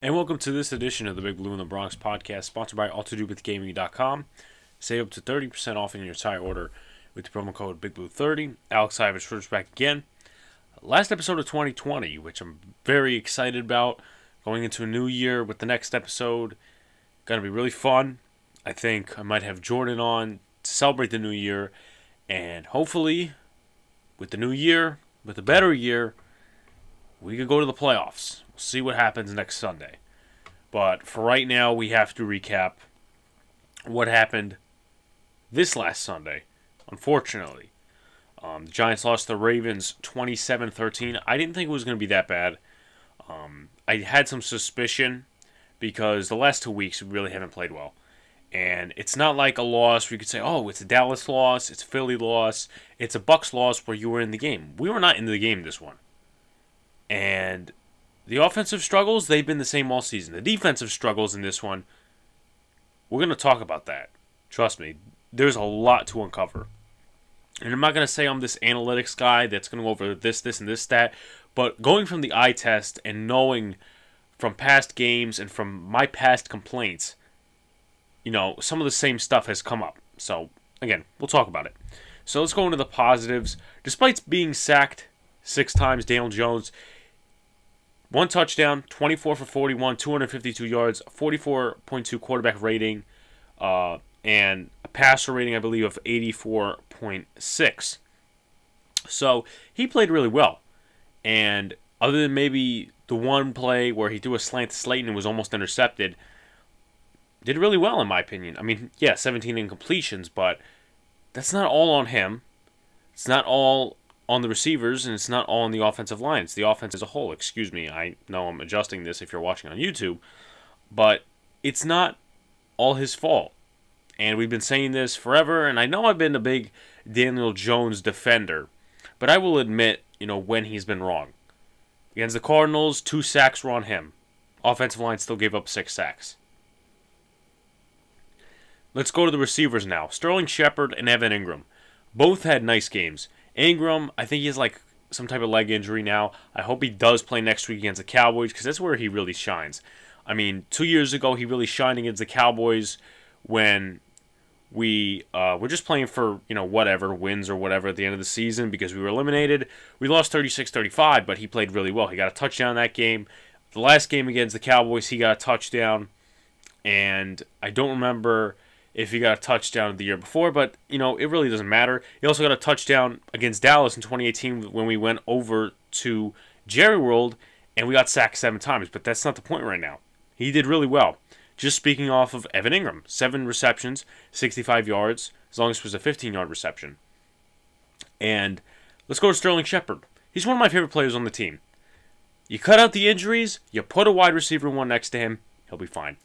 And welcome to this edition of the Big Blue in the Bronx podcast, sponsored by AllToDoWithGaming.com. Save up to 30% off in your entire order with the promo code BIGBLUE30. Alex Ivers back again. Last episode of 2020, which I'm very excited about. Going into a new year with the next episode. Going to be really fun. I think I might have Jordan on to celebrate the new year. And hopefully, with the new year, with a better year, we could go to the playoffs. We'll see what happens next Sunday. But for right now, we have to recap what happened this last Sunday. Unfortunately, the Giants lost to the Ravens 27-13. I didn't think it was going to be that bad. I had some suspicion because the last 2 weeks we really haven't played well. And it's not like a loss where you could say, oh, it's a Dallas loss, it's a Philly loss, it's a Bucs loss where you were in the game. We were not in the game this one. And the offensive struggles, they've been the same all season. The defensive struggles in this one, we're going to talk about that. Trust me, there's a lot to uncover. And I'm not going to say I'm this analytics guy that's going to go over this, and this stat. But going from the eye test and knowing from past games and from my past complaints, you know, some of the same stuff has come up. So, again, we'll talk about it. So let's go into the positives. Despite being sacked 6 times, Daniel Jones, 1 touchdown, 24 for 41, 252 yards, 44.2 quarterback rating, and a passer rating, I believe, of 84.6. So he played really well. And other than maybe the one play where he threw a slant to Slayton and was almost intercepted, did really well in my opinion. I mean, yeah, 17 incompletions, but that's not all on him. It's not all on the receivers, and it's not all on the offensive line. It's the offense as a whole. Excuse me, I know I'm adjusting this if you're watching on YouTube, but it's not all his fault. And we've been saying this forever, and I know I've been a big Daniel Jones defender, but I will admit, you know, when he's been wrong. Against the Cardinals, 2 sacks were on him. Offensive line still gave up 6 sacks. Let's go to the receivers now. Sterling Shepard and Evan Ingram. Both had nice games. Ingram, I think he has like some type of leg injury now. I hope he does play next week against the Cowboys because that's where he really shines. I mean, 2 years ago, he really shined against the Cowboys when we were just playing for, you know, whatever, wins or whatever at the end of the season because we were eliminated. We lost 36-35, but he played really well. He got a touchdown that game. The last game against the Cowboys, he got a touchdown. And I don't remember if he got a touchdown the year before, but, you know, it really doesn't matter. He also got a touchdown against Dallas in 2018 when we went over to Jerry World, and we got sacked 7 times, but that's not the point right now. He did really well. Just speaking off of Evan Ingram, 7 receptions, 65 yards, as long as it was a 15-yard reception. And let's go to Sterling Shepard. He's one of my favorite players on the team. You cut out the injuries, you put a wide receiver 1 next to him, he'll be fine.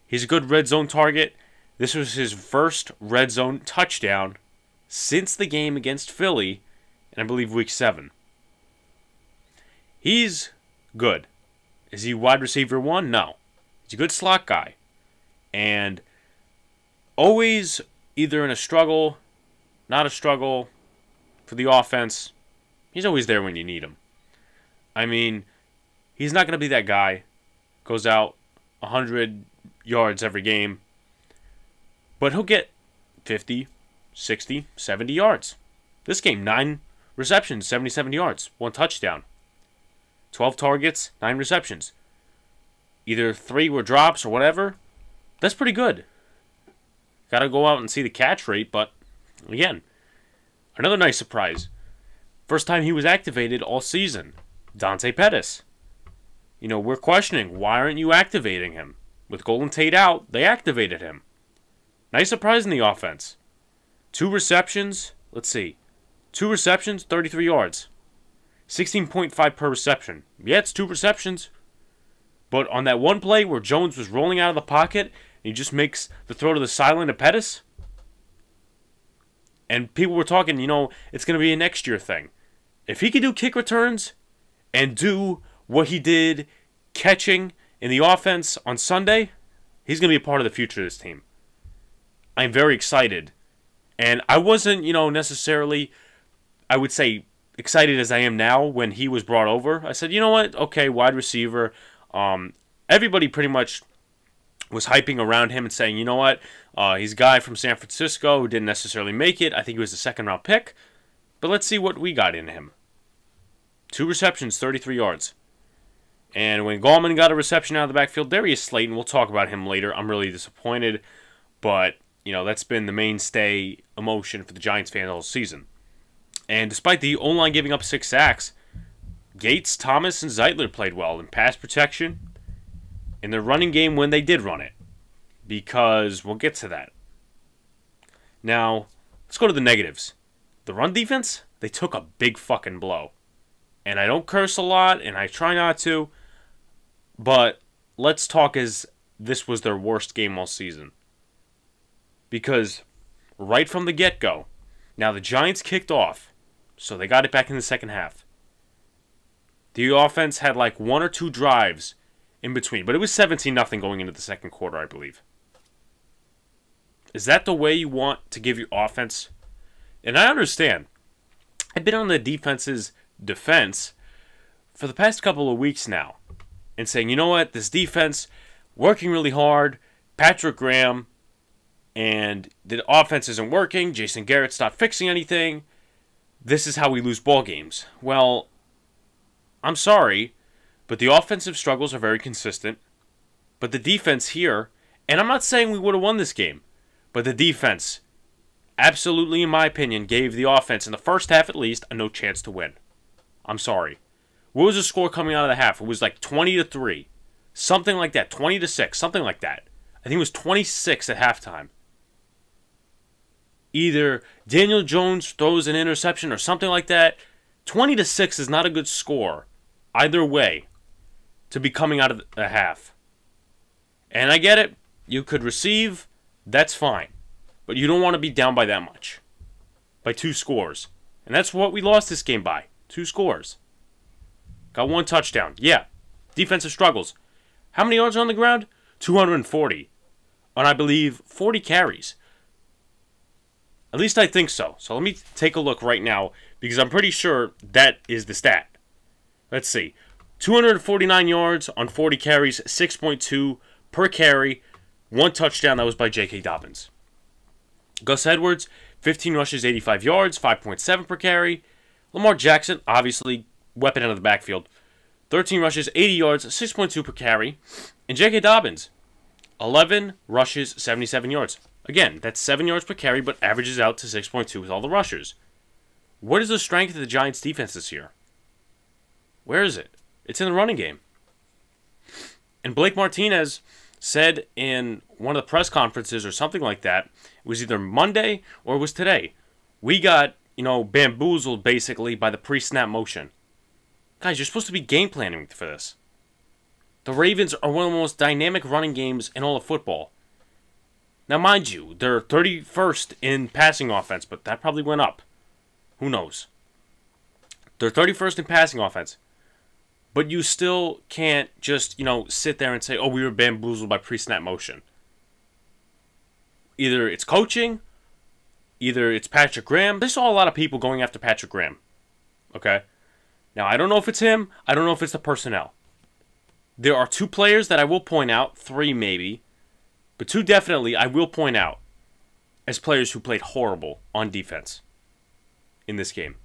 He's a good red zone target. This was his first red zone touchdown since the game against Philly, and I believe week 7. He's good. Is he wide receiver 1? No. He's a good slot guy. And always either in a struggle, not a struggle for the offense. He's always there when you need him. I mean, he's not going to be that guy. Goes out 100 yards every game. But he'll get 50, 60, 70 yards. This game, 9 receptions, 77 yards, 1 touchdown. 12 targets, 9 receptions. Either 3 were drops or whatever. That's pretty good. Got to go out and see the catch rate, but again, another nice surprise. First time he was activated all season. Dante Pettis. You know, we're questioning, why aren't you activating him? With Golden Tate out, they activated him. Nice surprise in the offense. 2 receptions. Let's see. 2 receptions, 33 yards. 16.5 per reception. Yeah, it's 2 receptions. But on that one play where Jones was rolling out of the pocket, and he just makes the throw to the sideline to Pettis. And people were talking, you know, it's going to be a next year thing. If he could do kick returns and do what he did catching in the offense on Sunday, he's going to be a part of the future of this team. I'm very excited. And I wasn't, you know, necessarily, I would say, excited as I am now when he was brought over. I said, you know what? Okay, wide receiver. I everybody pretty much was hyping around him and saying, you know what, he's a guy from San Francisco who didn't necessarily make it. I think he was a second-round pick. But let's see what we got in him. 2 receptions, 33 yards. And when Gallman got a reception out of the backfield, Darius Slayton, we'll talk about him later. I'm really disappointed. But, you know, that's been the mainstay emotion for the Giants fans all season. And despite the O-line giving up 6 sacks, Gates, Thomas, and Zeitler played well in pass protection, in their running game when they did run it. Because we'll get to that. Now, let's go to the negatives. The run defense, they took a big fucking blow. And I don't curse a lot, and I try not to. But let's talk as this was their worst game all season. Because right from the get-go, now the Giants kicked off, so they got it back in the second half. The offense had like 1 or 2 drives in between, but it was 17-0 going into the second quarter, I believe. Is that the way you want to give your offense? And I understand. I've been on the defense's defense for the past couple of weeks now and saying, you know what, this defense working really hard, Patrick Graham, and the offense isn't working, Jason Garrett's not fixing anything, this is how we lose ball games. Well, I'm sorry, but the offensive struggles are very consistent, but the defense here, and I'm not saying we would have won this game, but the defense absolutely, in my opinion, gave the offense, in the first half at least, a no chance to win. I'm sorry. What was the score coming out of the half? It was like 20-3. Something like that. 20-6. Something like that. I think it was 26 at halftime. Either Daniel Jones throws an interception or something like that. 20-6 is not a good score, either way, to be coming out of the half. And I get it. You could receive. That's fine. But you don't want to be down by that much. By 2 scores. And that's what we lost this game by. 2 scores. Got 1 touchdown. Yeah. Defensive struggles. How many yards on the ground? 240. On, I believe, 40 carries. At least I think so. So let me take a look right now, because I'm pretty sure that is the stat. Let's see. 249 yards on 40 carries, 6.2 per carry, 1 touchdown. That was by J.K. Dobbins. Gus Edwards, 15 rushes, 85 yards, 5.7 per carry. Lamar Jackson, obviously, weapon out of the backfield. 13 rushes, 80 yards, 6.2 per carry. And J.K. Dobbins, 11 rushes, 77 yards. Again, that's 7 yards per carry, but averages out to 6.2 with all the rushers. What is the strength of the Giants' defense this year? Where is it? It's in the running game. And Blake Martinez said in one of the press conferences or something like that, it was either Monday or it was today, we got, bamboozled basically by the pre-snap motion. Guys, you're supposed to be game planning for this. The Ravens are one of the most dynamic running games in all of football. Now, mind you, they're 31st in passing offense, but that probably went up. Who knows? They're 31st in passing offense. But you still can't just, sit there and say, oh, we were bamboozled by pre-snap motion. Either it's coaching, either it's Patrick Graham. I saw a lot of people going after Patrick Graham. Okay? Now, I don't know if it's him. I don't know if it's the personnel. There are 2 players that I will point out, 3 maybe, but 2 definitely I will point out as players who played horrible on defense in this game.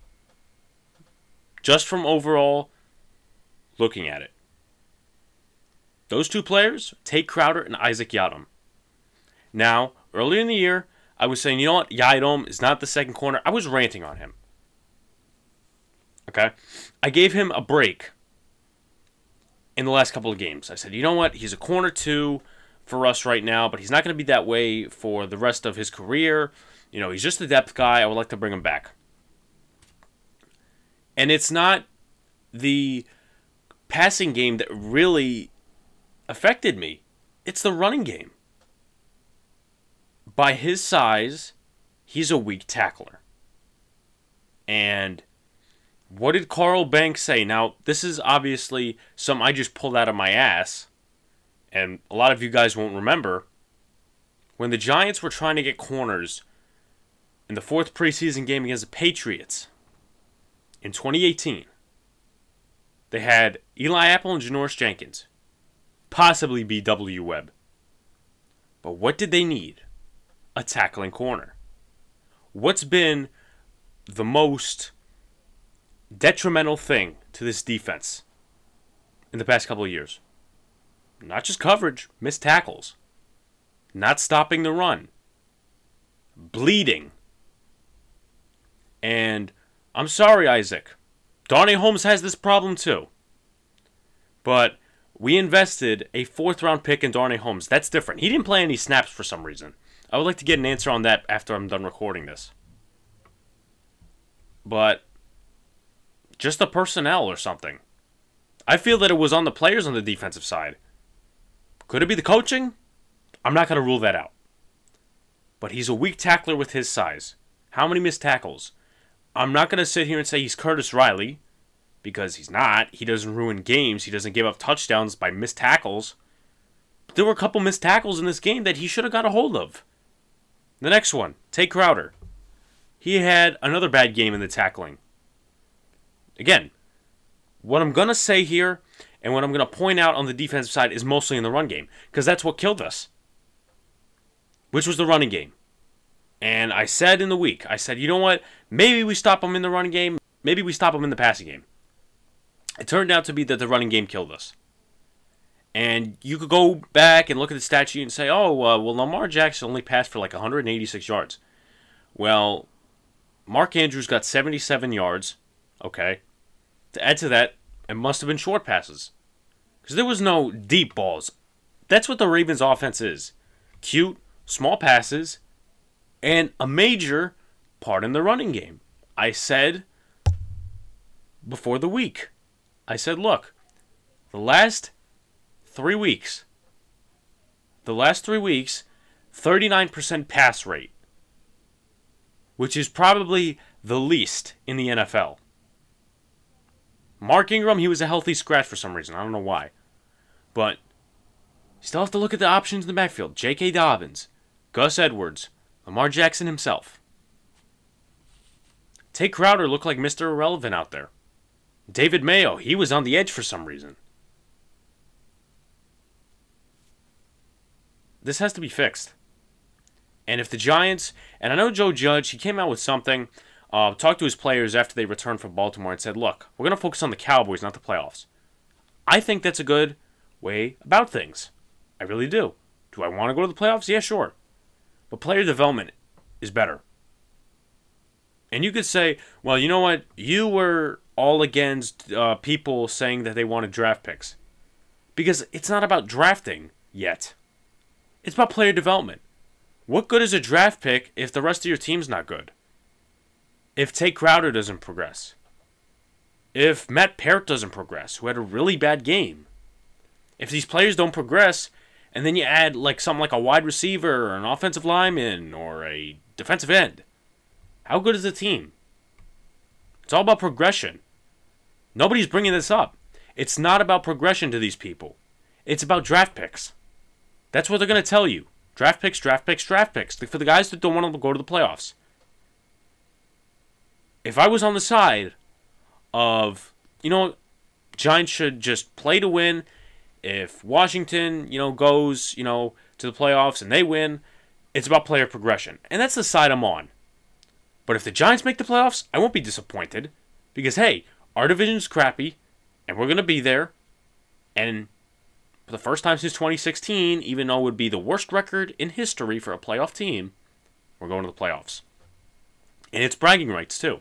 Just from overall looking at it. Those 2 players, Tate Crowder and Isaac Yiadom. Now, earlier in the year, I was saying, you know what, Yiadom is not the second corner. I was ranting on him. Okay? I gave him a break in the last couple of games. I said, you know what, he's a corner 2 for us right now, but he's not going to be that way for the rest of his career. He's just a depth guy. I would like to bring him back. And it's not the passing game that really affected me. It's the running game. By his size, he's a weak tackler. And what did Carl Banks say? Now, this is obviously something I just pulled out of my ass, and a lot of you guys won't remember. When the Giants were trying to get corners in the 4th preseason game against the Patriots in 2018, they had Eli Apple and Janoris Jenkins. possibly be W. Webb. But what did they need? A tackling corner. What's been the most detrimental thing to this defense in the past couple of years? Not just coverage, missed tackles. Not stopping the run. Bleeding. And I'm sorry, Isaac. Darnay Holmes has this problem too. But we invested a 4th-round pick in Darnay Holmes. That's different. He didn't play any snaps for some reason. I would like to get an answer on that after I'm done recording this. But just the personnel or something. I feel that it was on the players on the defensive side. Could it be the coaching? I'm not going to rule that out. But he's a weak tackler with his size. How many missed tackles? I'm not going to sit here and say he's Curtis Riley, because he's not. He doesn't ruin games. He doesn't give up touchdowns by missed tackles. But there were a couple missed tackles in this game that he should have got a hold of. The next one, Tate Crowder. He had another bad game in the tackling. Again, what I'm going to say here and what I'm going to point out on the defensive side is mostly in the run game, because that's what killed us, which was the running game. And I said in the week, I said, you know what? Maybe we stop them in the running game. Maybe we stop them in the passing game. It turned out to be that the running game killed us. And you could go back and look at the stat sheet and say, oh, well, Lamar Jackson only passed for like 186 yards. Well, Mark Andrews got 77 yards. Okay. To add to that, it must have been short passes, because there was no deep balls. That's what the Ravens offense is. Cute, small passes, and a major part in the running game. I said before the week, I said, look, the last 3 weeks, 39% pass rate, which is probably the least in the NFL. Mark Ingram, he was a healthy scratch for some reason. I don't know why. But you still have to look at the options in the backfield. J.K. Dobbins, Gus Edwards, Lamar Jackson himself. Tate Crowder looked like Mr. Irrelevant out there. David Mayo, he was on the edge for some reason. This has to be fixed. And if the Giants, and I know Joe Judge, he came out with something, talked to his players after they returned from Baltimore and said, look, we're going to focus on the Cowboys, not the playoffs. I think that's a good way about things. I really do. Do I want to go to the playoffs? Yeah, sure. But player development is better. And you could say, well, you know what? You were all against people saying that they wanted draft picks. Because it's not about drafting yet. It's about player development. What good is a draft pick if the rest of your team's not good? If Tate Crowder doesn't progress. If Matt Parrott doesn't progress, who had a really bad game. If these players don't progress, and then you add like something like a wide receiver or an offensive lineman or a defensive end, how good is the team? It's all about progression. Nobody's bringing this up. It's not about progression to these people. It's about draft picks. That's what they're going to tell you. Draft picks, draft picks, draft picks. For the guys that don't want to go to the playoffs. If I was on the side of, Giants should just play to win. If Washington, goes, to the playoffs and they win, it's about player progression. And that's the side I'm on. But if the Giants make the playoffs, I won't be disappointed. Because, hey, our division's crappy, and we're going to be there. And for the first time since 2016, even though it would be the worst record in history for a playoff team, we're going to the playoffs. And it's bragging rights, too.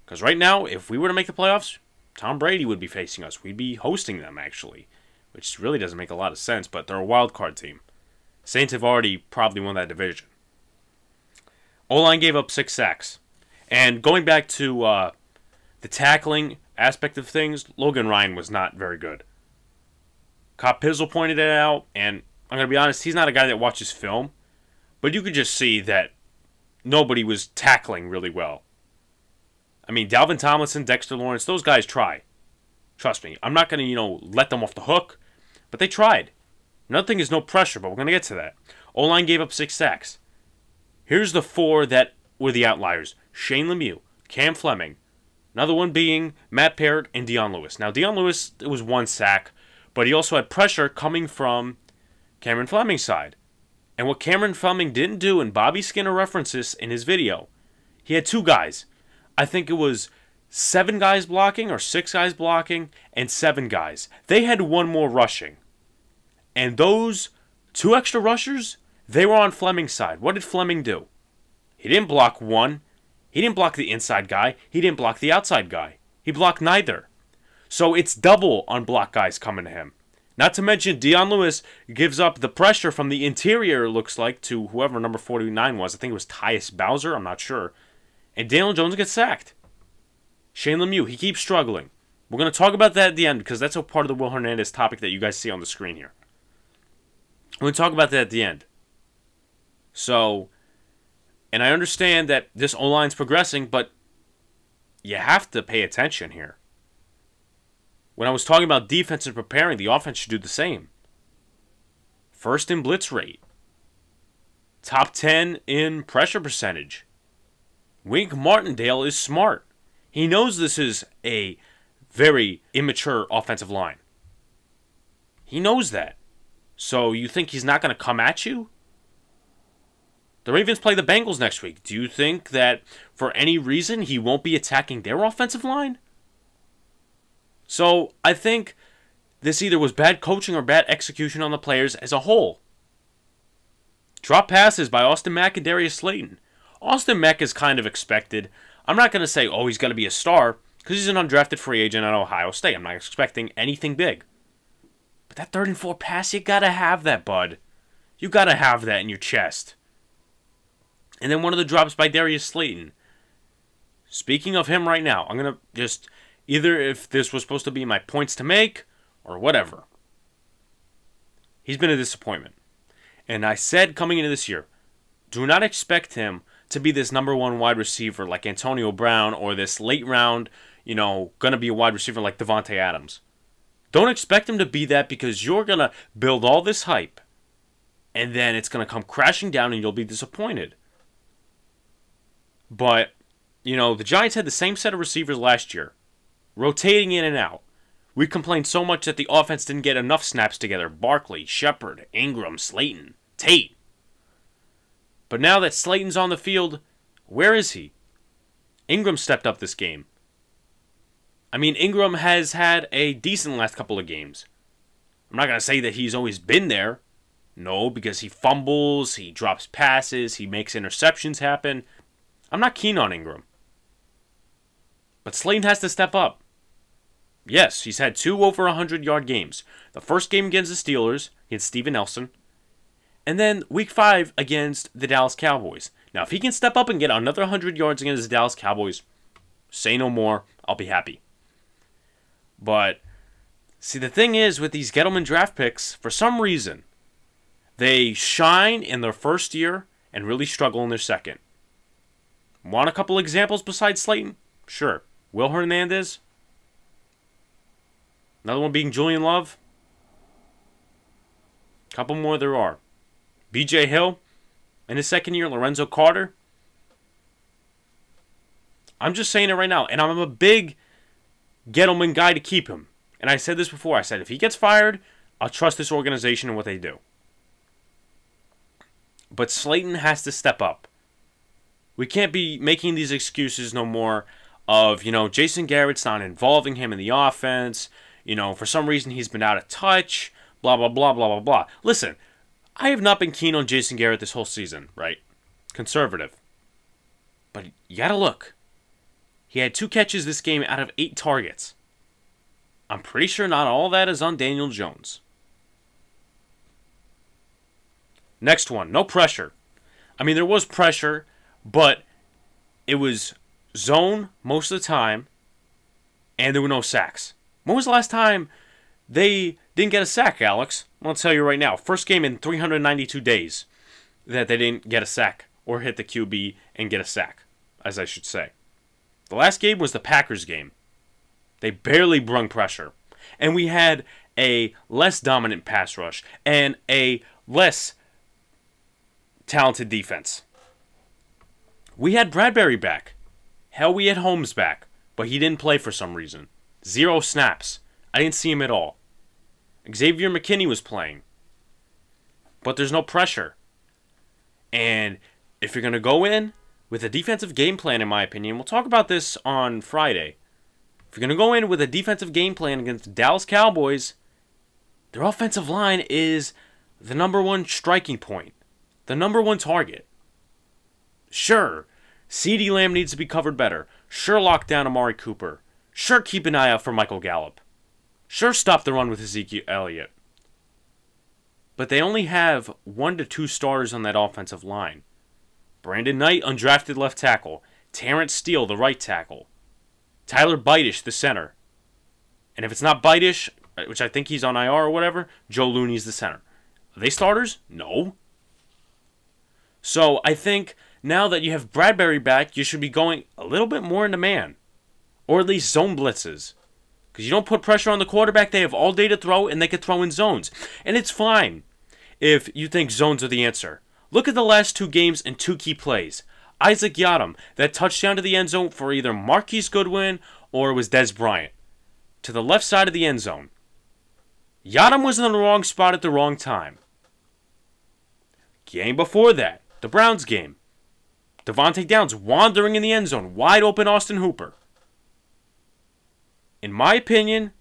Because right now, if we were to make the playoffs, Tom Brady would be facing us. We'd be hosting them, actually. Which really doesn't make a lot of sense, but they're a wild card team. Saints have already probably won that division. O-line gave up 6 sacks. And going back to the tackling aspect of things, Logan Ryan was not very good. Cop Pizzle pointed it out, and I'm going to be honest, he's not a guy that watches film, but you could just see that nobody was tackling really well. I mean, Dalvin Tomlinson, Dexter Lawrence, those guys try. Trust me, I'm not going to, let them off the hook, but they tried. Another thing is no pressure, but we're going to get to that. O-line gave up 6 sacks. Here's the 4 that were the outliers. Shane Lemieux, Cam Fleming, another one being Matt Parrott and Dion Lewis. Now, Dion Lewis, it was 1 sack, But he also had pressure coming from Cameron Fleming's side. And what Cameron Fleming didn't do, and Bobby Skinner references in his video, he had 2 guys. I think it was 7 guys blocking or 6 guys blocking and 7 guys. They had 1 more rushing. And those 2 extra rushers, they were on Fleming's side. What did Fleming do? He didn't block 1. He didn't block the inside guy. He didn't block the outside guy. He blocked neither. So it's double on block guys coming to him. Not to mention, Dion Lewis gives up the pressure from the interior, it looks like, to whoever number 49 was. I think it was Tyus Bowser. I'm not sure. And Daniel Jones gets sacked. Shane Lemieux, he keeps struggling. We're going to talk about that at the end because that's a part of the Will Hernandez topic that you guys see on the screen here. We're going to talk about that at the end. So, and I understand that this O-line's progressing, but you have to pay attention here. When I was talking about defense and preparing, the offense should do the same. First in blitz rate. Top 10 in pressure percentage. Wink Martindale is smart. He knows this is a very immature offensive line. He knows that. So you think he's not going to come at you? The Ravens play the Bengals next week. Do you think that for any reason he won't be attacking their offensive line? So I think this either was bad coaching or bad execution on the players as a whole. Drop passes by Austin Mack and Darius Slayton. Austin Mack is kind of expected. I'm not going to say, oh, he's going to be a star, because he's an undrafted free agent at Ohio State. I'm not expecting anything big. But that 3rd and 4 pass, you got to have that, bud. You got to have that in your chest. And then one of the drops by Darius Slayton. Speaking of him right now, I'm going to just, either if this was supposed to be my points to make, or whatever. He's been a disappointment. And I said coming into this year, do not expect him to be this number 1 wide receiver like Antonio Brown or this late round, going to be a wide receiver like Devontae Adams. Don't expect him to be that because you're going to build all this hype and then it's going to come crashing down and you'll be disappointed. But, the Giants had the same set of receivers last year, rotating in and out. We complained so much that the offense didn't get enough snaps together. Barkley, Shepard, Ingram, Slayton, Tate. But now that Slayton's on the field, where is he? Ingram stepped up this game. I mean, Ingram has had a decent last couple of games. I'm not going to say that he's always been there. No, because he fumbles, he drops passes, he makes interceptions happen. I'm not keen on Ingram. But Slayton has to step up. Yes, he's had 2 over 100-yard games. The first game against the Steelers, against Steven Nelson. And then week 5 against the Dallas Cowboys. Now, if he can step up and get another 100 yards against the Dallas Cowboys, say no more, I'll be happy. But, see, the thing is with these Gettleman draft picks, for some reason, they shine in their first year and really struggle in their second. Want a couple examples besides Slayton? Sure. Will Hernandez? Another one being Julian Love? Couple more there are. B.J. Hill in his second year. Lorenzo Carter. I'm just saying it right now. And I'm a big Gettleman guy to keep him. And I said this before. I said if he gets fired, I'll trust this organization and what they do. But Slayton has to step up. We can't be making these excuses no more of, Jason Garrett's not involving him in the offense. For some reason he's been out of touch. Blah, blah, blah, blah, blah, blah. Listen, I have not been keen on Jason Garrett this whole season, right? Conservative. But you gotta look. He had 2 catches this game out of 8 targets. I'm pretty sure not all that is on Daniel Jones. Next one, no pressure. I mean, there was pressure, but it was zone most of the time, and there were no sacks. When was the last time they didn't get a sack, Alex? I'll tell you right now. First game in 392 days that they didn't get a sack or hit the QB and get a sack, as I should say. The last game was the Packers game. They barely brung pressure. And we had a less dominant pass rush and a less talented defense. We had Bradbury back. Hell, we had Holmes back. But he didn't play for some reason. 0 snaps. I didn't see him at all. Xavier McKinney was playing. But there's no pressure. And if you're going to go in with a defensive game plan, in my opinion, we'll talk about this on Friday. If you're going to go in with a defensive game plan against the Dallas Cowboys, their offensive line is the number one striking point. The number one target. Sure, CeeDee Lamb needs to be covered better. Sure, lock down Amari Cooper. Sure, keep an eye out for Michael Gallup. Sure, stop the run with Ezekiel Elliott. But they only have 1 to 2 starters on that offensive line. Brandon Knight, undrafted left tackle. Terrence Steele, the right tackle. Tyler Bidish, the center. And if it's not Bidish, which I think he's on IR or whatever, Joe Looney's the center. Are they starters? No. So I think now that you have Bradbury back, you should be going a little bit more into man. Or at least zone blitzes. Because you don't put pressure on the quarterback, they have all day to throw, and they can throw in zones. And it's fine if you think zones are the answer. Look at the last 2 games and 2 key plays. Isaac Yiadom, that touchdown to the end zone for either Marquise Goodwin or it was Dez Bryant. To the left side of the end zone. Yiadom was in the wrong spot at the wrong time. Game before that, the Browns game. Devontae Downs wandering in the end zone, wide open Austin Hooper. In my opinion,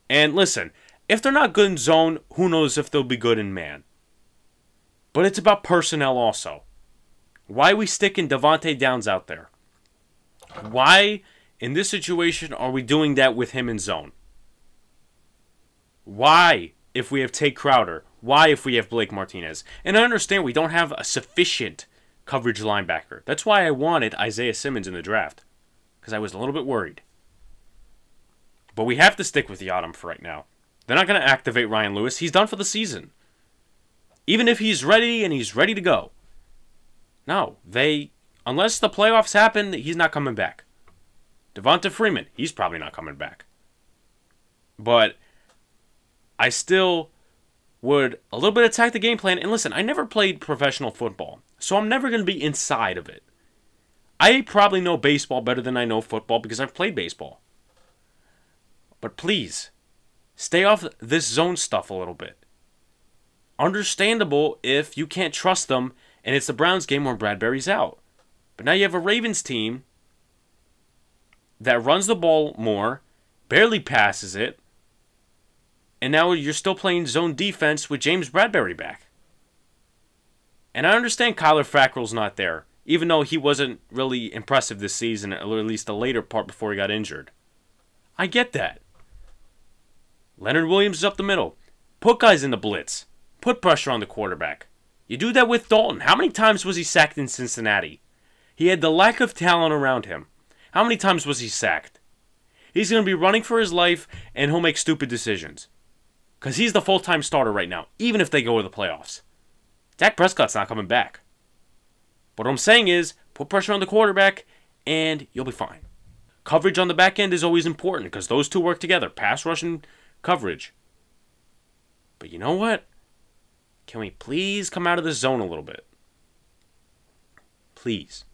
and listen, if they're not good in zone, who knows if they'll be good in man. But it's about personnel also. Why are we sticking Devontae Downs out there? Why, in this situation, are we doing that with him in zone? Why, if we have Tate Crowder? Why, if we have Blake Martinez? And I understand we don't have a sufficient coverage linebacker. That's why I wanted Isaiah Simmons in the draft. Because I was a little bit worried. But we have to stick with Yiadom for right now. They're not going to activate Ryan Lewis. He's done for the season. Even if he's ready and he's ready to go. No, unless the playoffs happen, he's not coming back. Devonta Freeman, he's probably not coming back. But I still would a little bit attack the game plan. And listen, I never played professional football, so I'm never going to be inside of it. I probably know baseball better than I know football because I've played baseball. But please, stay off this zone stuff a little bit. Understandable if you can't trust them and it's the Browns game where Bradbury's out. But now you have a Ravens team that runs the ball more, barely passes it, and now you're still playing zone defense with James Bradbury back. And I understand Kyler Fackrell's not there, even though he wasn't really impressive this season, or at least the later part before he got injured. I get that. Leonard Williams is up the middle. Put guys in the blitz. Put pressure on the quarterback. You do that with Dalton. How many times was he sacked in Cincinnati? He had the lack of talent around him. How many times was he sacked? He's going to be running for his life, and he'll make stupid decisions. Because he's the full-time starter right now, even if they go to the playoffs. Dak Prescott's not coming back. But what I'm saying is, put pressure on the quarterback, and you'll be fine. Coverage on the back end is always important, because those two work together. Pass rush and coverage. But you know what? Can we please come out of the zone a little bit? Please.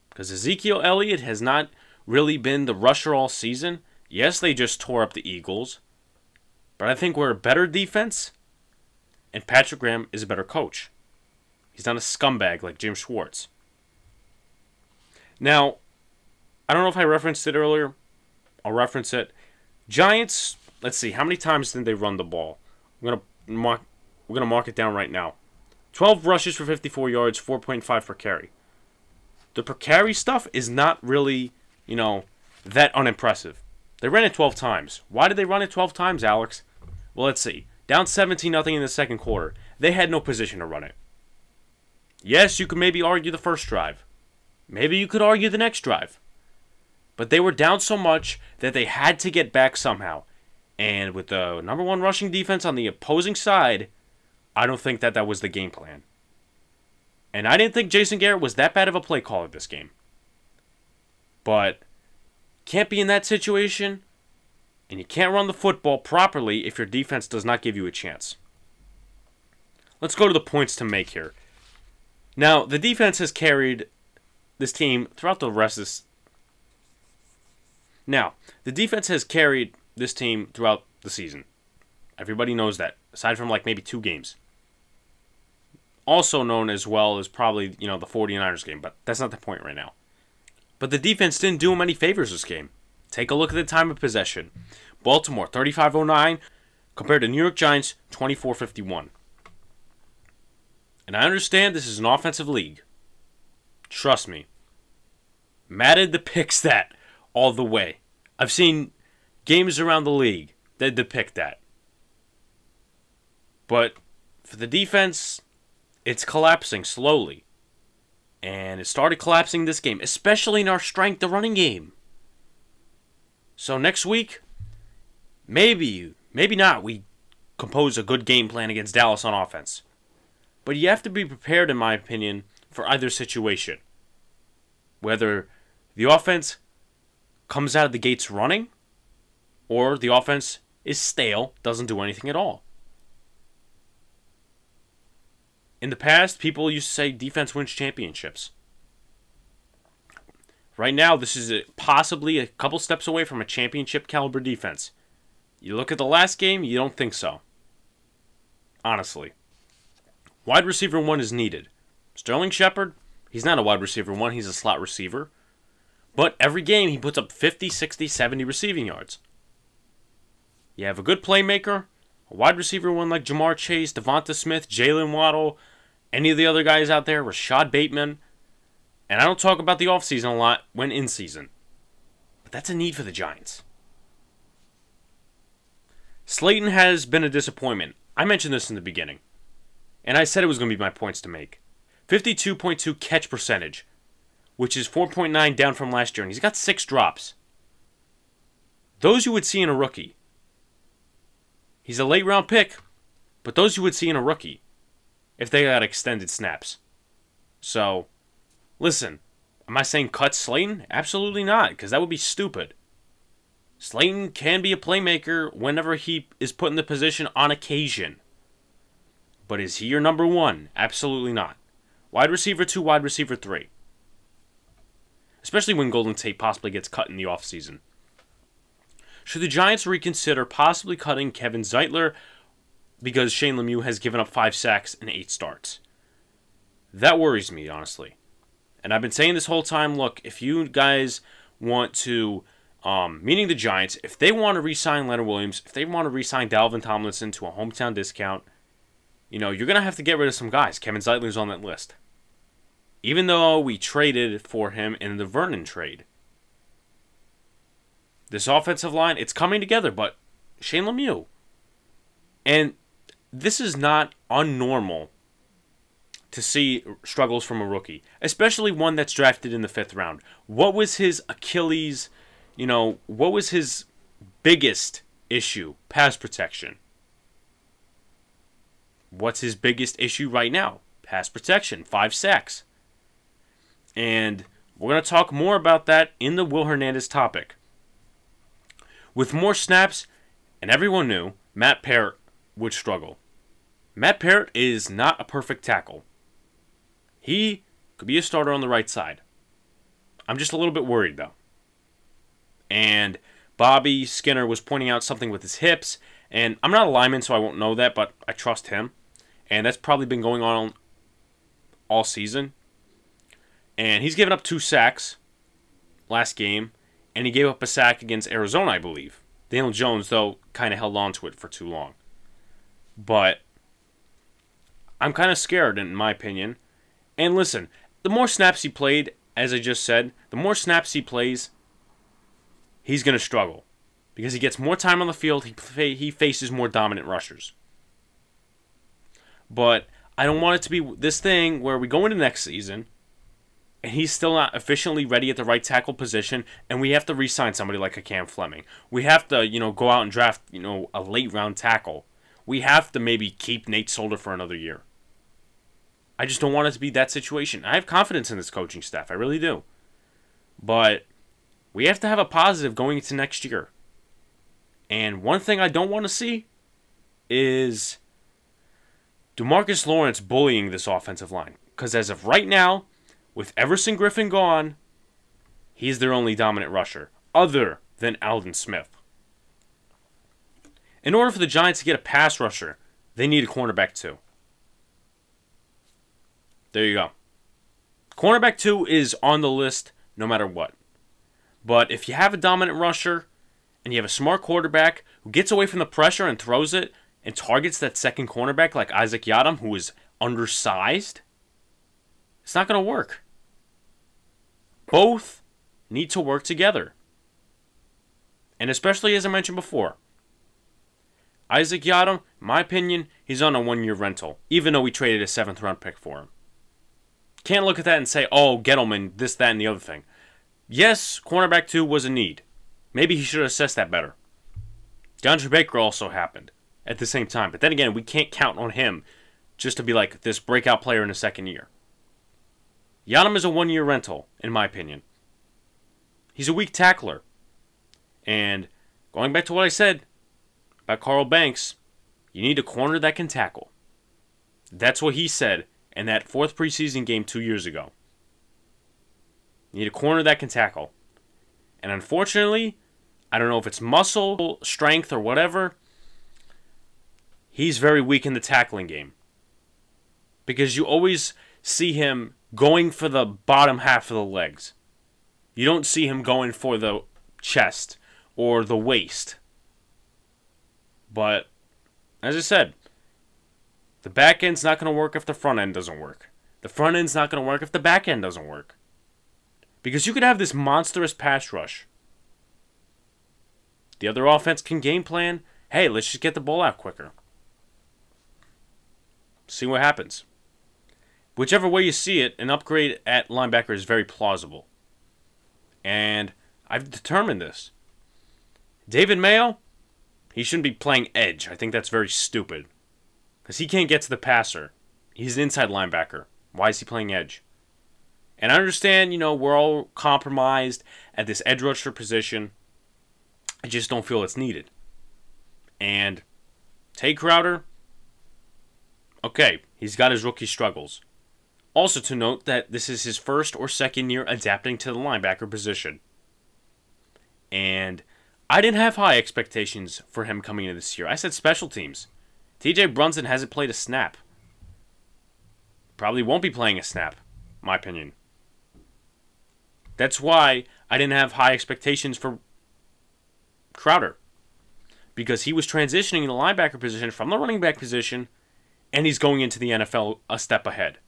Because Ezekiel Elliott has not really been the rusher all season. Yes, they just tore up the Eagles. But I think we're a better defense. And Patrick Graham is a better coach. He's not a scumbag like Jim Schwartz. Now, I don't know if I referenced it earlier. I'll reference it. Giants, let's see. How many times did they run the ball? We're going to mark it down right now. 12 rushes for 54 yards, 4.5 per carry. The per carry stuff is not really, that unimpressive. They ran it 12 times. Why did they run it 12 times, Alex? Well, let's see. Down 17-0 in the second quarter. They had no position to run it. Yes, you could maybe argue the first drive. Maybe you could argue the next drive. But they were down so much that they had to get back somehow. And with the number one rushing defense on the opposing side, I don't think that was the game plan. And I didn't think Jason Garrett was that bad of a play caller this game. But can't be in that situation, and you can't run the football properly if your defense does not give you a chance. Let's go to the points to make here. Now, the defense has carried this team throughout the rest of this. Now, the defense has carried this team throughout the season. Everybody knows that, aside from like maybe 2 games. Also known as well as probably, the 49ers game, but that's not the point right now. But the defense didn't do him any favors this game. Take a look at the time of possession. Baltimore, 35-09, compared to New York Giants, 24-51. And I understand this is an offensive league. Trust me. Madden depicts that all the way. I've seen games around the league that depict that. But for the defense, it's collapsing slowly. And it started collapsing this game, especially in our strength, the running game. So next week, maybe not, we compose a good game plan against Dallas on offense. But you have to be prepared, in my opinion, for either situation. Whether the offense comes out of the gates running, or the offense is stale, doesn't do anything at all. In the past, people used to say defense wins championships. Right now, this is possibly a couple steps away from a championship caliber defense. You look at the last game, you don't think so. Honestly. Wide receiver 1 is needed. Sterling Shepard, he's not a wide receiver 1, he's a slot receiver. But every game, he puts up 50, 60, 70 receiving yards. You have a good playmaker, a wide receiver 1 like Jamar Chase, Devonta Smith, Jalen Waddle, any of the other guys out there, Rashad Bateman. And I don't talk about the offseason a lot when in season. But that's a need for the Giants. Slayton has been a disappointment. I mentioned this in the beginning. And I said it was going to be my points to make. 52.2 catch percentage, which is 4.9 down from last year. And he's got 6 drops. Those you would see in a rookie. He's a late round pick, but those you would see in a rookie if they got extended snaps. So, listen, am I saying cut Slayton? Absolutely not, because that would be stupid. Slayton can be a playmaker whenever he is put in the position on occasion. But is he your number 1? Absolutely not. Wide receiver 2, wide receiver 3. Especially when Golden Tate possibly gets cut in the offseason. Should the Giants reconsider possibly cutting Kevin Zeitler because Shane Lemieux has given up 5 sacks and 8 starts? That worries me, honestly. And I've been saying this whole time, look, if you guys want to, meaning the Giants, if they want to re-sign Leonard Williams, if they want to re-sign Dalvin Tomlinson to a hometown discount, you're going to have to get rid of some guys. Kevin Zeitler's on that list. Even though we traded for him in the Vernon trade. This offensive line, it's coming together, but Shane Lemieux. And this is not unnormal to see struggles from a rookie, especially one that's drafted in the 5th round. What was his Achilles, what was his biggest issue? Pass protection. What's his biggest issue right now? Pass protection, 5 sacks. And we're going to talk more about that in the Will Hernandez topic. With more snaps, and everyone knew, Matt Parrott would struggle. Matt Parrott is not a perfect tackle. He could be a starter on the right side. I'm just a little bit worried, though. And Bobby Skinner was pointing out something with his hips, and I'm not a lineman, so I won't know that, but I trust him. And that's probably been going on all season. And he's given up 2 sacks last game, and he gave up a sack against Arizona, I believe. Daniel Jones, though, kind of held on to it for too long. But I'm kind of scared, in my opinion. And listen, the more snaps he played, as I just said, the more snaps he plays, he's going to struggle. Because he gets more time on the field, he faces more dominant rushers. But I don't want it to be this thing where we go into next season, and he's still not efficiently ready at the right tackle position, and we have to re-sign somebody like a Cam Fleming. We have to, go out and draft, a late-round tackle. We have to maybe keep Nate Solder for another year. I just don't want it to be that situation. I have confidence in this coaching staff. I really do. But we have to have a positive going into next year. And one thing I don't want to see is DeMarcus Lawrence bullying this offensive line. Because as of right now, with Everson Griffin gone, he's their only dominant rusher, other than Aldon Smith. In order for the Giants to get a pass rusher, they need a cornerback too. There you go. Cornerback 2 is on the list no matter what. But if you have a dominant rusher and you have a smart quarterback who gets away from the pressure and throws it and targets that second cornerback like Isaac Yiadom, who is undersized, it's not going to work. Both need to work together. And especially, as I mentioned before, Isaac Yiadom, in my opinion, he's on a one-year rental, even though we traded a 7th-round pick for him. Can't look at that and say, oh, Gettleman, this, that, and the other thing. Yes, cornerback 2 was a need. Maybe he should have assessed that better. DeAndre Baker also happened at the same time. But then again, we can't count on him just to be like this breakout player in the second year. Yiadom is a one-year rental, in my opinion. He's a weak tackler. And going back to what I said about Carl Banks, you need a corner that can tackle. That's what he said in that 4th preseason game 2 years ago. You need a corner that can tackle. And unfortunately, I don't know if it's muscle, strength, or whatever, he's very weak in the tackling game. Because you always see him going for the bottom half of the legs. You don't see him going for the chest or the waist. But, as I said, the back end's not going to work if the front end doesn't work. The front end's not going to work if the back end doesn't work. Because you could have this monstrous pass rush. The other offense can game plan, hey, let's just get the ball out quicker. See what happens. Whichever way you see it, an upgrade at linebacker is very plausible. And I've determined this. David Mayo, he shouldn't be playing edge. I think that's very stupid. Because he can't get to the passer. He's an inside linebacker. Why is he playing edge? And I understand, we're all compromised at this edge rusher position. I just don't feel it's needed. And Tay Crowder, okay, he's got his rookie struggles. Also to note that this is his first or second year adapting to the linebacker position. And I didn't have high expectations for him coming into this year. I said special teams. TJ Brunson hasn't played a snap. Probably won't be playing a snap, in my opinion. That's why I didn't have high expectations for Crowder. Because he was transitioning the linebacker position from the running back position, and he's going into the NFL a step ahead.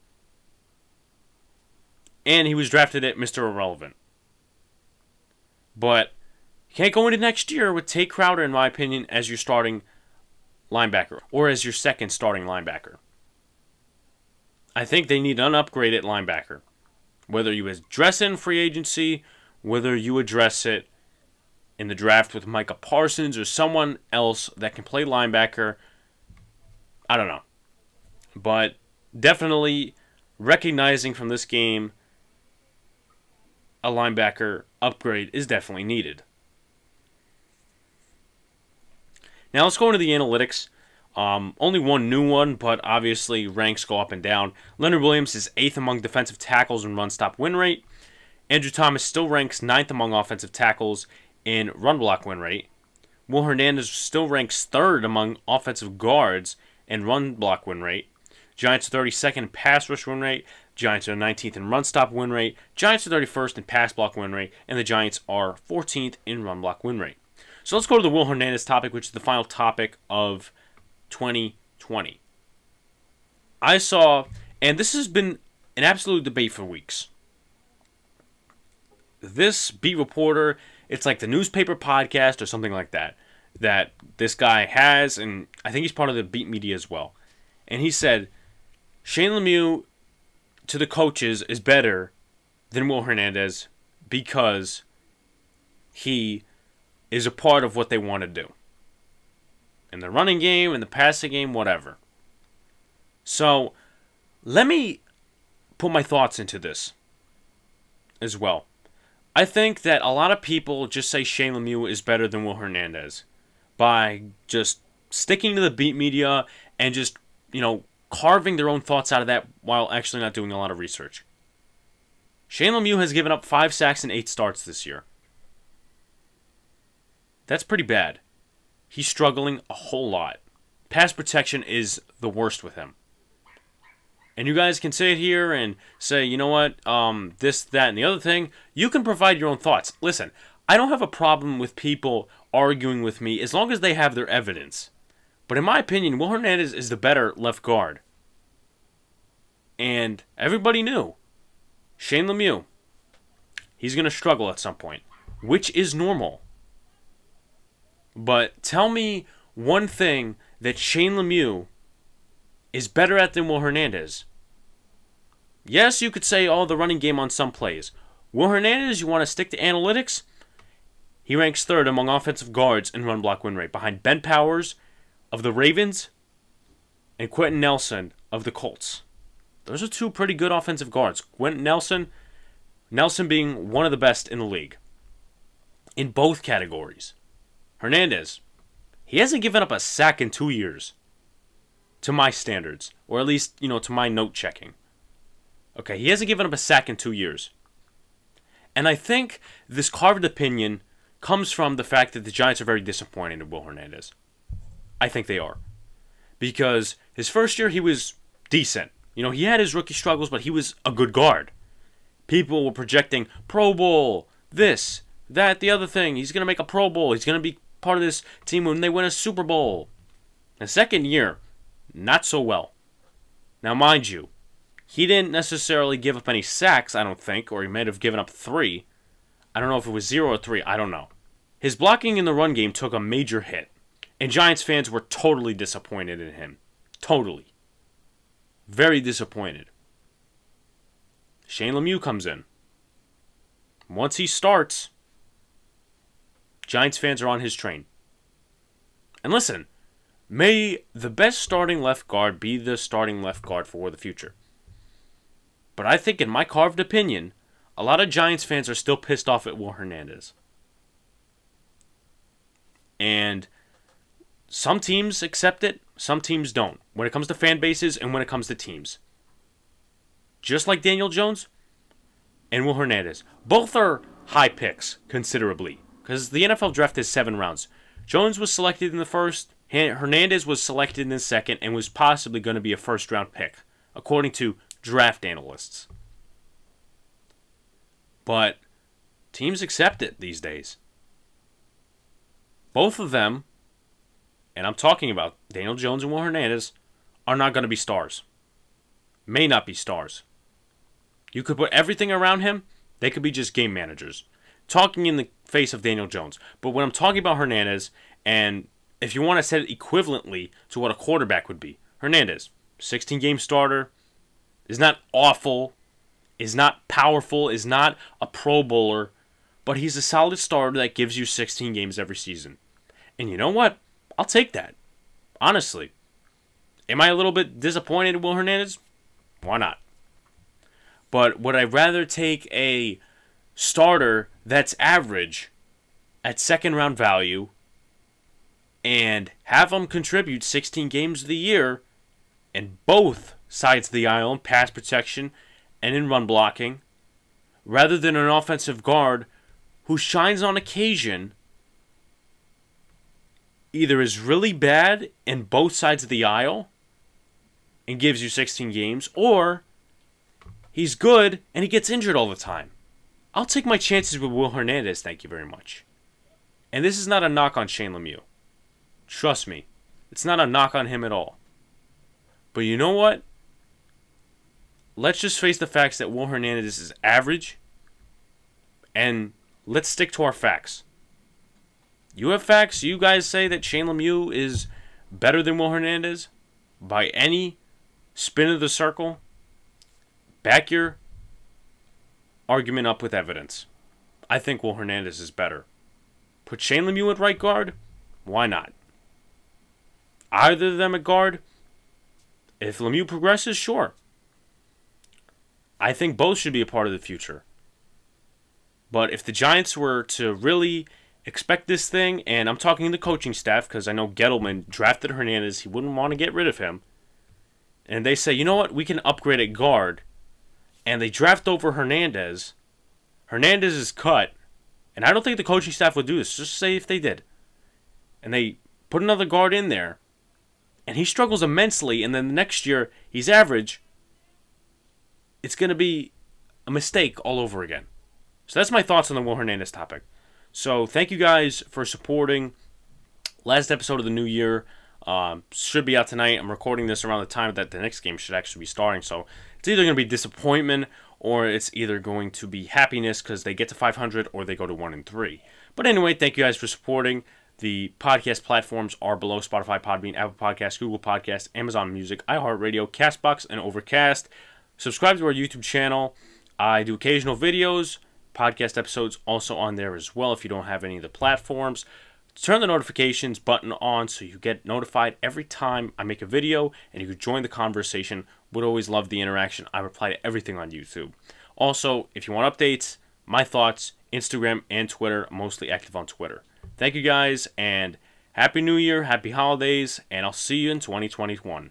And he was drafted at Mr. Irrelevant. But you can't go into next year with Tay Crowder, in my opinion, as your starting linebacker. Or as your second starting linebacker. I think they need an upgraded linebacker. Whether you address it in free agency, whether you address it in the draft with Micah Parsons or someone else that can play linebacker, I don't know. But definitely recognizing from this game a linebacker upgrade is definitely needed. Now let's go into the analytics. Only one new one, but obviously ranks go up and down. Leonard Williams is 8th among defensive tackles in run-stop win rate. Andrew Thomas still ranks 9th among offensive tackles in run-block win rate. Will Hernandez still ranks 3rd among offensive guards in run-block win rate. Giants are 32nd in pass rush win rate. Giants are 19th in run-stop win rate. Giants are 31st in pass block win rate. And the Giants are 14th in run-block win rate. So let's go to the Will Hernandez topic, which is the final topic of 2020. I saw, and this has been an absolute debate for weeks. This beat reporter, it's like the newspaper podcast or something like that this guy has, and I think he's part of the beat media as well. And he said, Shane Lemieux to the coaches is better than Will Hernandez because he is a part of what they want to do. In the running game, in the passing game, whatever. So, let me put my thoughts into this as well. I think that a lot of people just say Shane Lemieux is better than Will Hernandez by just sticking to the beat media and just, carving their own thoughts out of that while actually not doing a lot of research. Shane Lemieux has given up 5 sacks and 8 starts this year. That's pretty bad. he's struggling a whole lot. Pass protection is the worst with him. And you guys can sit here and say, you know what, this, that, and the other thing. You can provide your own thoughts. Listen, I don't have a problem with people arguing with me as long as they have their evidence. But in my opinion, Will Hernandez is the better left guard. And everybody knew. Shane Lemieux, he's going to struggle at some point, which is normal. But tell me one thing that Shane Lemieux is better at than Will Hernandez. Yes, you could say, the running game on some plays. Will Hernandez, you want to stick to analytics? He ranks third among offensive guards in run block win rate, behind Ben Powers of the Ravens and Quentin Nelson of the Colts. Those are two pretty good offensive guards. Quentin Nelson being one of the best in the league in both categories. Hernandez, he hasn't given up a sack in 2 years. To my standards, or at least, to my note checking. Okay, he hasn't given up a sack in 2 years. And I think this carved opinion comes from the fact that the Giants are very disappointed in Will Hernandez. I think they are. Because his first year, he was decent. He had his rookie struggles, but he was a good guard. People were projecting Pro Bowl, this, that, the other thing. He's going to make a Pro Bowl. He's going to be part of this team when they win a Super Bowl. The second year, not so well. Now, mind you, he didn't necessarily give up any sacks, I don't think, or he might have given up 3. I don't know if it was 0 or 3, I don't know. His blocking in the run game took a major hit, and Giants fans were totally disappointed in him. Totally. Very disappointed. Shane Lemieux comes in. Once he starts, Giants fans are on his train. And listen, may the best starting left guard be the starting left guard for the future. But I think, in my carved opinion, a lot of Giants fans are still pissed off at Will Hernandez. And some teams accept it, some teams don't. When it comes to fan bases and when it comes to teams. Just like Daniel Jones and Will Hernandez. Both are high picks, considerably. Because the NFL draft is 7 rounds. Jones was selected in the first. Hernandez was selected in the second and was possibly going to be a first-round pick, according to draft analysts. But teams accept it these days. Both of them, and I'm talking about Daniel Jones and Will Hernandez, are not going to be stars. May not be stars. You could put everything around him, they could be just game managers. Talking in the face of Daniel Jones. But when I'm talking about Hernandez, and if you want to set it equivalently to what a quarterback would be, Hernandez, 16-game starter, is not awful, is not powerful, is not a Pro Bowler, but he's a solid starter that gives you 16 games every season. And you know what? I'll take that. Honestly. Am I a little bit disappointed in Will Hernandez? Why not? But would I rather take a starter that's average at second-round value and have him contribute 16 games of the year in both sides of the aisle in pass protection and in run blocking, rather than an offensive guard who shines on occasion, either is really bad in both sides of the aisle and gives you 16 games, or he's good and he gets injured all the time. I'll take my chances with Will Hernandez, thank you very much. And this is not a knock on Shane Lemieux. Trust me, it's not a knock on him at all. But you know what? Let's just face the facts that Will Hernandez is average, and let's stick to our facts. You have facts? You guys say that Shane Lemieux is better than Will Hernandez by any spin of the circle? Back your argument up with evidence. I think Will Hernandez is better. Put Shane Lemieux at right guard? Why not? Either of them at guard? If Lemieux progresses, sure. I think both should be a part of the future. But if the Giants were to really expect this thing, and I'm talking to the coaching staff because I know Gettleman drafted Hernandez, he wouldn't want to get rid of him, and they say, you know what, we can upgrade at guard, and they draft over Hernandez, Hernandez is cut, and I don't think the coaching staff would do this, just say if they did, and they put another guard in there, and he struggles immensely, and then the next year he's average, it's going to be a mistake all over again. So that's my thoughts on the Will Hernandez topic. So thank you guys for supporting. Last episode of the new year should be out tonight. I'm recording this around the time that the next game should actually be starting. So it's either going to be disappointment or it's either going to be happiness because they get to 500 or they go to 1-3. But anyway, thank you guys for supporting. The podcast platforms are below: Spotify, Podbean, Apple Podcasts, Google Podcasts, Amazon Music, iHeartRadio, CastBox, and Overcast. Subscribe to our YouTube channel. I do occasional videos, podcast episodes also on there as well if you don't have any of the platforms. Turn the notifications button on so you get notified every time I make a video, and you can join the conversation. Would always love the interaction. I reply to everything on YouTube. Also, if you want updates, my thoughts, Instagram and Twitter. I'm mostly active on Twitter. Thank you guys, and Happy New Year, Happy Holidays, and I'll see you in 2021.